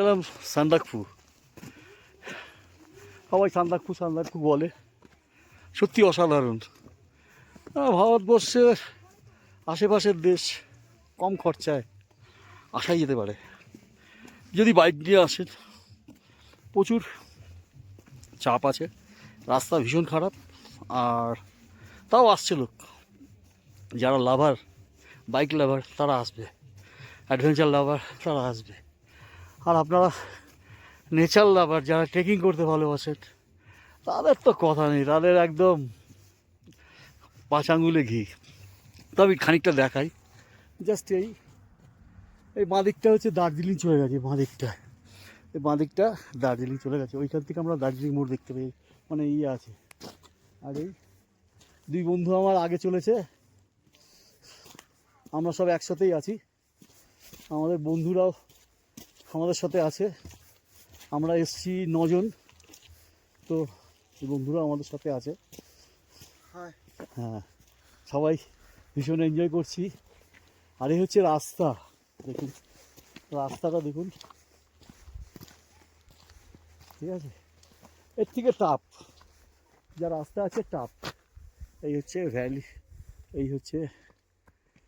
এলাম সান্দাকফু। সবাই সান্দাকফু সান্দাকফু বলে, সত্যি অসাধারণ। ভারতবর্ষের আশেপাশের দেশ, কম খরচায় আসাই যেতে পারে যদি বাইক নিয়ে আসেন। প্রচুর চাপ আছে, রাস্তা ভীষণ খারাপ, আর তাও আসছে লোক। যারা লাভার, বাইক লাভার তারা আসবে, অ্যাডভেঞ্চার লাভার তারা আসবে। আর আপনারা নেচার লাভার যারা ট্রেকিং করতে ভালোবাসেন, তাদের তো কথা নেই, তাদের একদম পাঁচ আঙুলে ঘি। তবে খানিকটা দেখাই, জাস্ট এই বাঁ দিকটা হচ্ছে দার্জিলিং চলে গেছে, বাঁ দিকটা, এই বাঁ দিকটা দার্জিলিং চলে গেছে। ওইখান থেকে আমরা দার্জিলিং মোড় দেখতে পাই, মানে আছে। আর এই দুই বন্ধু আমার আগে চলেছে, আমরা সব একসাথেই আছি, আমাদের বন্ধুরাও আমাদের সাথে আছে। আমরা এসছি 9 জন, তো এই বন্ধুরা আমাদের সাথে আছে। হ্যাঁ, সবাই ভীষণ এনজয় করছি। আর এই হচ্ছে রাস্তা, দেখুন রাস্তাটা দেখুন, ঠিক আছে। এর থেকে টাপ যা রাস্তা আছে টাপ। এই হচ্ছে ভ্যালি, এই হচ্ছে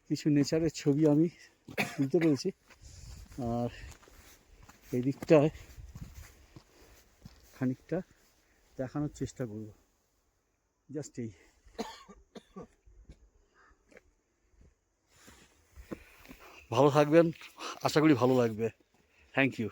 কিছু নেচারের ছবি আমি তুলতে পেরেছি। আর এই দিকটায় খানিকটা দেখানোর চেষ্টা করব, জাস্ট এই। ভালো থাকবেন, আশা করি ভালো লাগবে। Thank you.